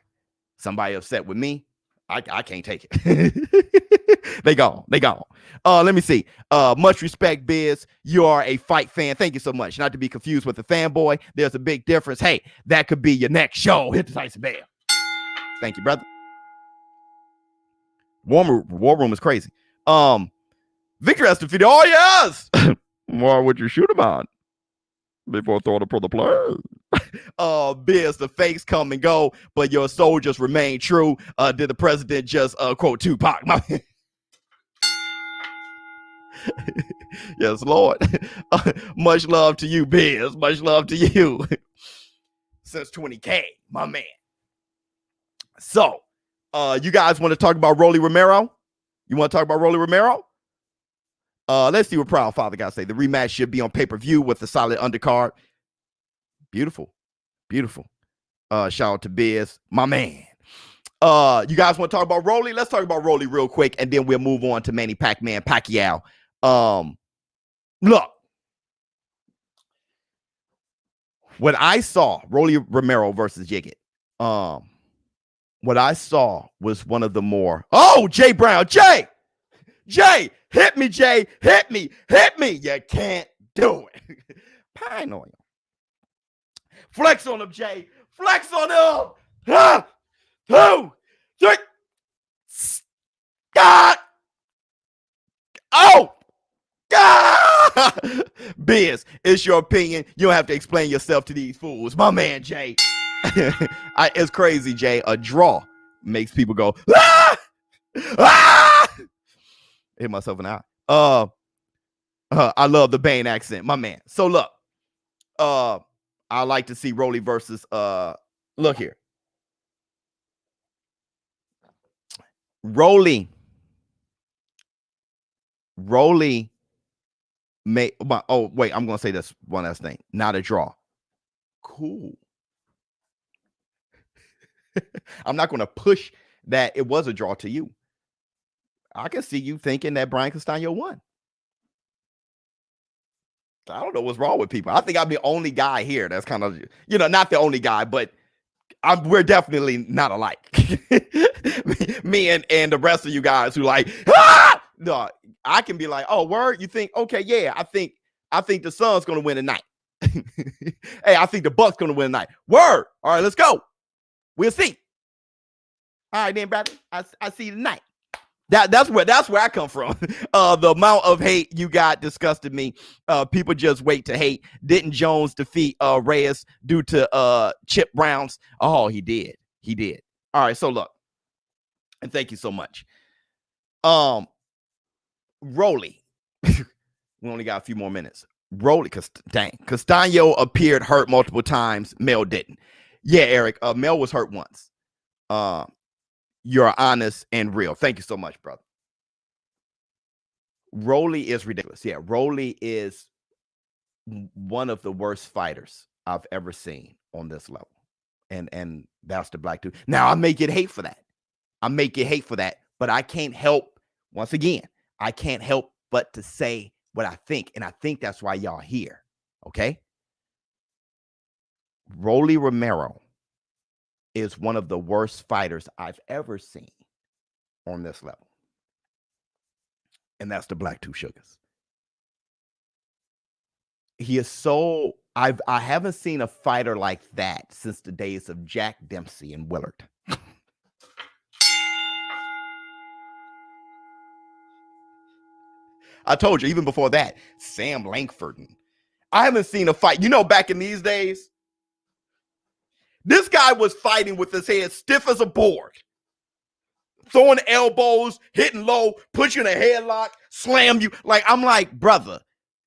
Somebody upset with me? I can't take it. They gone. Let me see. Much respect, Biz. You are a fight fan. Thank you so much. Not to be confused with the fanboy. There's a big difference. Hey, that could be your next show. Hit the Tyson bell. Thank you, brother. War room is crazy. Victor has to feed. Oh yes. Why would you shoot him on before throwing it for the players? Biz, the fakes come and go, but your soldiers remain true. Did the president just quote Tupac? Yes, Lord. Much love to you, Biz. Much love to you. Since 20K, my man. So, you guys want to talk about Rolly Romero? You want to talk about Rolly Romero? Let's see what Proud Father got to say. The rematch should be on pay-per-view with a solid undercard. Beautiful. Shout out to Biz, my man. You guys want to talk about Rolly? Let's talk about Rolly real quick, and then we'll move on to Manny Pacquiao. Look, what I saw, Rolly Romero versus Jiggett, what I saw was one of the more, Jay Brown, Jay, hit me, Jay, hit me. You can't do it. Pine on him. Flex on him, Jay. Flex on him. 1, 2, 3. God. Oh. God. Biz, it's your opinion. You don't have to explain yourself to these fools. My man, Jay. It's crazy, Jay. A draw makes people go, ah! Ah! Hit myself in the eye. I love the Bane accent, my man. So look, I like to see Rolly versus look here. Rolly may wait, I'm gonna say this one last thing. Not a draw. Cool. I'm not gonna push that it was a draw to you. I can see you thinking that Brian Castano won. I don't know what's wrong with people. I think I'm the only guy here that's kind of, not the only guy, but we're definitely not alike. me and the rest of you guys who like, no, I can be like, oh, word, you think, okay, yeah, I think the Suns gonna win tonight. Hey, I think the Bucks gonna win tonight. Word. All right, let's go. We'll see. All right, then, brother. I see you tonight. That's where I come from. The amount of hate you got disgusted me. People just wait to hate. Didn't Jones defeat Reyes due to Chip Browns? Oh, he did. All right, so look, and thank you so much. Rolly. We only got a few more minutes. Rolly, Castano appeared hurt multiple times. Mel didn't. Yeah, Eric. Mel was hurt once. You're honest and real. Thank you so much, brother. Rolly is ridiculous. Yeah, Rolly is one of the worst fighters I've ever seen on this level. And that's the black dude. Now, I may get hate for that. But I can't help, once again, I can't help but to say what I think. And I think that's why y'all here. Okay? Rolly Romero is one of the worst fighters I've ever seen on this level. And that's the Black Two Sugars. He is so I haven't seen a fighter like that since the days of Jack Dempsey and Willard. I told you, even before that, Sam Langford. I haven't seen a fight. You know, back in these days, this guy was fighting with his head stiff as a board, throwing elbows, hitting low, put you in a headlock, slam you. Like, I'm like, brother,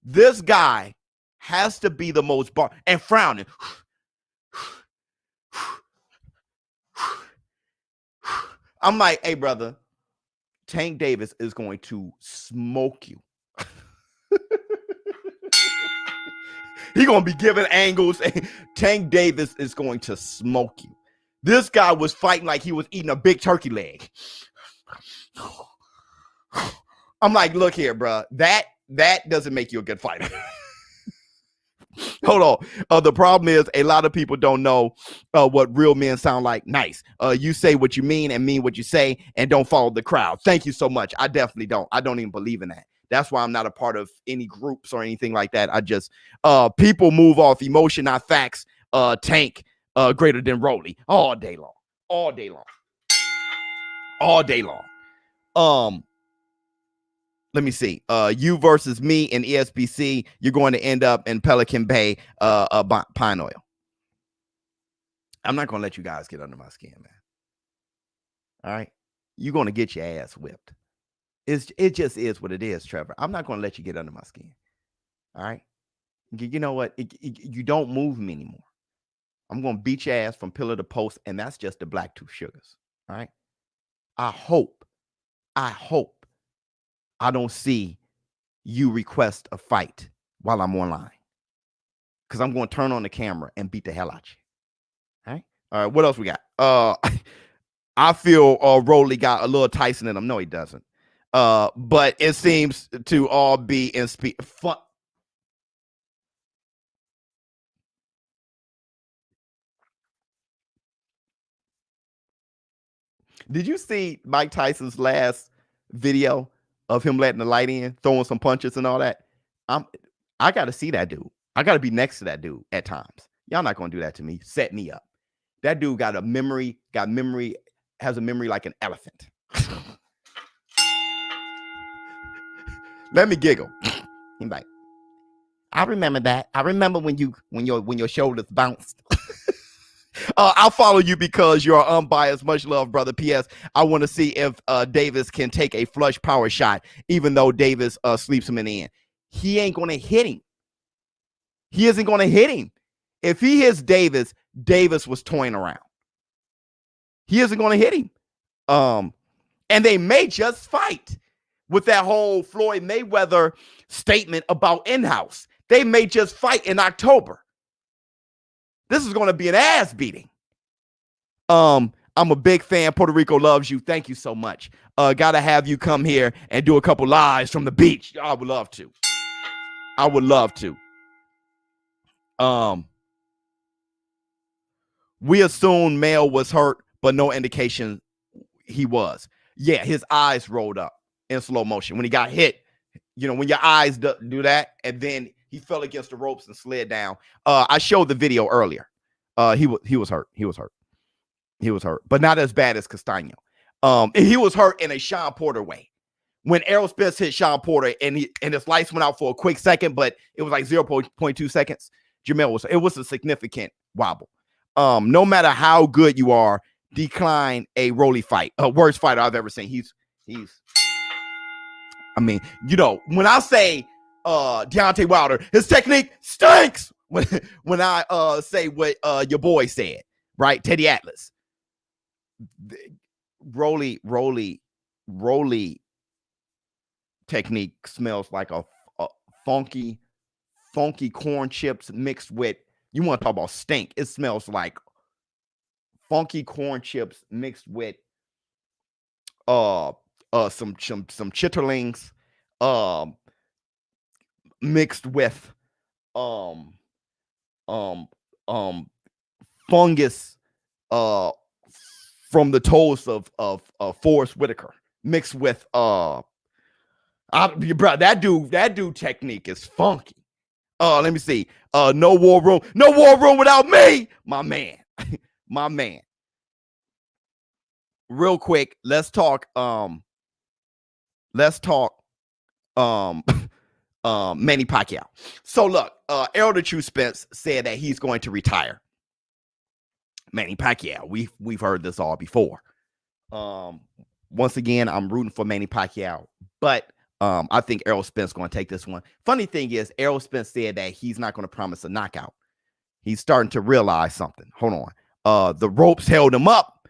this guy has to be the most and frowning. I'm like, hey, brother, Tank Davis is going to smoke you. He's going to be giving angles, and Tank Davis is going to smoke you. This guy was fighting like he was eating a big turkey leg. I'm like, look here, bro. That doesn't make you a good fighter. Hold on. The problem is a lot of people don't know what real men sound like. Nice. You say what you mean and mean what you say and don't follow the crowd. Thank you so much. I definitely don't. I don't even believe in that. That's why I'm not a part of any groups or anything like that. I just, people move off emotion, not facts. Tank greater than Rolly all day long. All day long. All day long. Let me see. You versus me in ESBC. You're going to end up in Pelican Bay, Pine Oil. I'm not going to let you guys get under my skin, man. All right? You're going to get your ass whipped. It just is what it is, Trevor. I'm not going to let you get under my skin. All right? You know what? You don't move me anymore. I'm going to beat your ass from pillar to post, and that's just the black two sugars. All right? I hope I don't see you request a fight while I'm online, because I'm going to turn on the camera and beat the hell out you. All right. What else we got? I feel Rolly got a little Tyson in him. No, he doesn't. But it seems to all be in speed. Did you see Mike Tyson's last video of him letting the light in, throwing some punches and all that? I got to see that dude. I got to be next to that dude at times. Y'all not going to do that to me. Set me up. That dude has a memory like an elephant. Let me giggle. He's like, I remember that. I remember when your shoulders bounced. I'll follow you because you're unbiased. Much love, brother. P.S. I want to see if Davis can take a flush power shot, even though Davis sleeps him in the end. He ain't going to hit him. He isn't going to hit him. If he hits Davis, Davis was toying around. He isn't going to hit him. And they may just fight with that whole Floyd Mayweather statement about in-house. They may just fight in October. This is going to be an ass beating. I'm a big fan. Puerto Rico loves you. Thank you so much. Got to have you come here and do a couple lives from the beach. I would love to. I would love to. We assumed Mel was hurt, but no indication he was. Yeah, his eyes rolled up in slow motion when he got hit. You know, when your eyes do that, and then he fell against the ropes and slid down. I showed the video earlier. He was hurt. He was hurt, but not as bad as Castaño. He was hurt in a Sean Porter way. When Errol Spence hit Sean Porter and his lights went out for a quick second, but it was like 0.2 seconds. Jermell it was a significant wobble. No matter how good you are, decline a Rolly fight. Worst fighter I've ever seen. He's. I mean, you know, when I say Deontay Wilder, his technique stinks. When I say what your boy said, right? Teddy Atlas. Rolly technique smells like a funky corn chips mixed with, you want to talk about stink. It smells like funky corn chips mixed with some chitterlings, mixed with fungus from the toes of Forrest Whitaker, mixed with bro, that dude technique is funky. Let me see. No war room. No war room without me. My man. My man. Real quick, let's talk Manny Pacquiao. So look, Errol the True Spence said that he's going to retire Manny Pacquiao. We've heard this all before. Once again, I'm rooting for Manny Pacquiao, but I think Errol Spence is going to take this one. Funny thing is, Errol Spence said that he's not going to promise a knockout. He's starting to realize something. Hold on. The ropes held him up.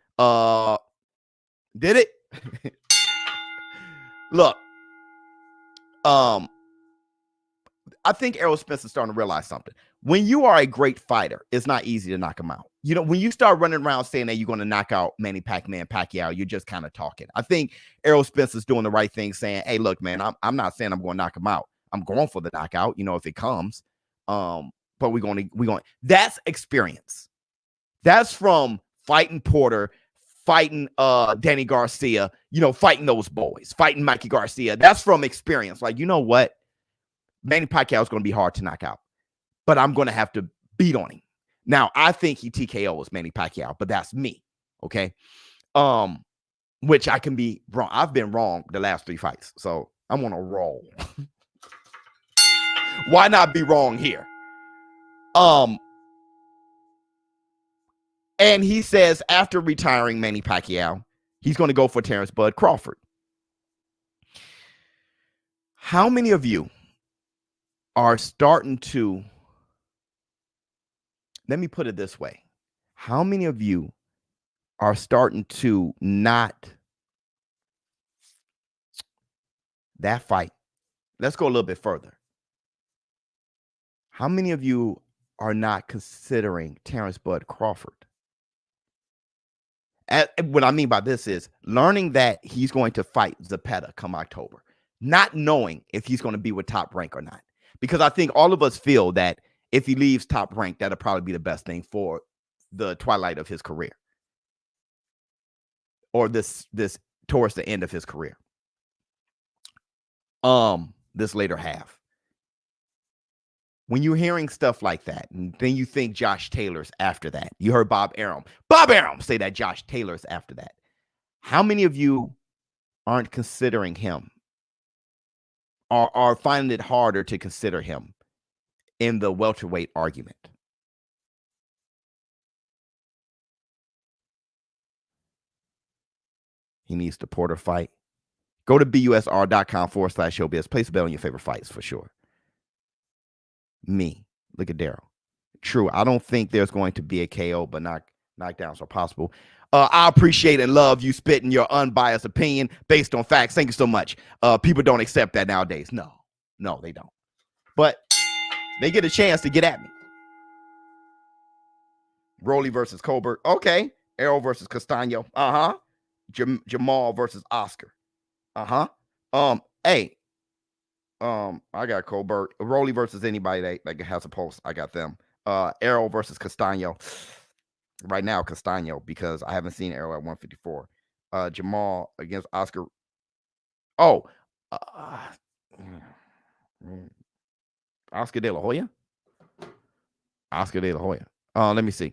Did it? Look, I think Errol Spence is starting to realize something. When you are a great fighter, it's not easy to knock him out. You know, when you start running around saying that you're going to knock out Manny Pacquiao, you're just kind of talking. I think Errol Spence is doing the right thing, saying, hey, look, man, I'm not saying I'm going to knock him out. I'm going for the knockout, you know, if it comes. But we're going to, that's experience. That's from fighting Porter, fighting Danny Garcia, you know, fighting those boys, fighting Mikey Garcia. That's from experience. Like, you know what? Manny Pacquiao is going to be hard to knock out, but I'm going to have to beat on him. Now, I think he TKOs Manny Pacquiao, but that's me, okay? Which I can be wrong. I've been wrong the last 3 fights, so I'm on a roll. Why not be wrong here? And he says after retiring Manny Pacquiao, he's going to go for Terrence Bud Crawford. How many of you are starting to, let me put it this way. How many of you are starting to not that fight? Let's go a little bit further. How many of you are not considering Terrence Bud Crawford? What I mean by this is learning that he's going to fight Zepeda come October, not knowing if he's going to be with Top Rank or not. Because I think all of us feel that if he leaves Top Rank, that'll probably be the best thing for the twilight of his career. Or this towards the end of his career. This later half. When you're hearing stuff like that, and then you think Josh Taylor's after that. You heard Bob Arum say that Josh Taylor's after that. How many of you aren't considering him? Are finding it harder to consider him in the welterweight argument? He needs the Porter fight. Go to busr.com/showbiz. Place a bet on your favorite fights for sure. Me. Look at Daryl. True. I don't think there's going to be a KO, but knockdowns are possible. I appreciate and love you spitting your unbiased opinion based on facts. Thank you so much. People don't accept that nowadays. No, they don't. But they get a chance to get at me. Rolly versus Colbert. Okay. Errol versus Castano. Uh-huh. Jermell versus Oscar. Uh-huh. Hey. I got Colbert. Rolly versus anybody that has a pulse. I got them. Errol versus Castano. Right now, Castano, because I haven't seen Errol at 154. Jermell against Oscar. Oh. Oscar De La Hoya? Oscar De La Hoya. Let me see.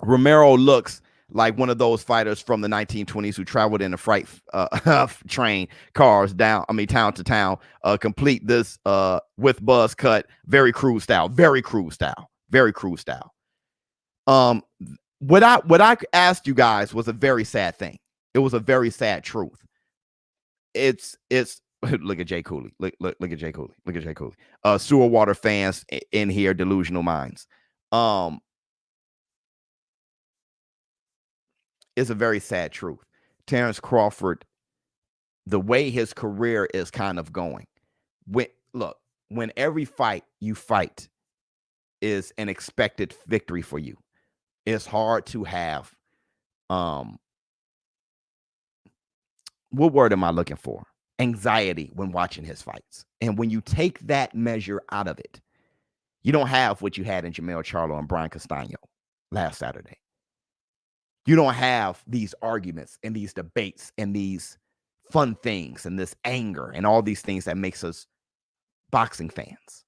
Romero looks like one of those fighters from the 1920s who traveled in a freight train cars town to town, complete this with buzz cut, very crude style. What I asked you guys was a very sad thing. It was a very sad truth. It's look at Jay Cooley. Look at Jay Cooley. Look at Jay Cooley. Sewer water fans in here, delusional minds. It's a very sad truth. Terrence Crawford, the way his career is kind of going. When every fight you fight is an expected victory for you, it's hard to have what word am I looking for? Anxiety when watching his fights. And when you take that measure out of it, you don't have what you had in Jermell Charlo and Brian Castano last Saturday. You don't have these arguments and these debates and these fun things and this anger and all these things that makes us boxing fans.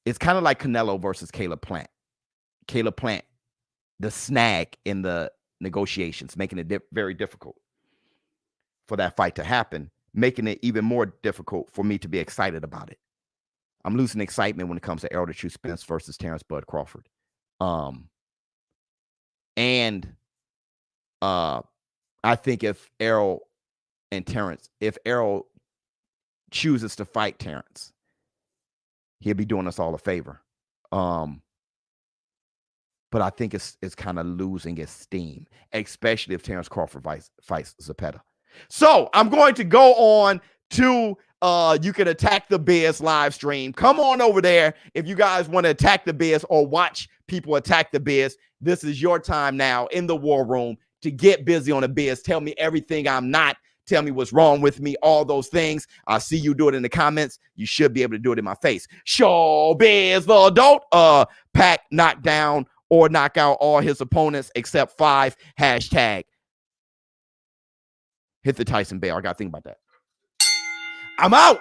it's kind of like Canelo versus Caleb Plant. Caleb Plant, the snag in the negotiations, making it very difficult for that fight to happen, making it even more difficult for me to be excited about it. I'm losing excitement when it comes to Errol the True Spence versus Terrence Bud Crawford. I think if Errol chooses to fight Terrence, he'll be doing us all a favor. But I think it's kind of losing its steam, especially if Terrence Crawford fights Zepeda. So I'm going to go on to You Can Attack the Biz live stream. Come on over there if you guys want to attack the Biz or watch people attack the Biz. This is your time now in the war room to get busy on the Biz. Tell me everything I'm not. Tell me what's wrong with me, all those things. I see you do it in the comments. You should be able to do it in my face. ShowBizz the adult. Pac knock down or knock out all his opponents except 5. Hashtag hit the Tyson bell. I got to think about that. I'm out.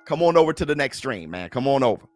Come on over to the next stream, man. Come on over.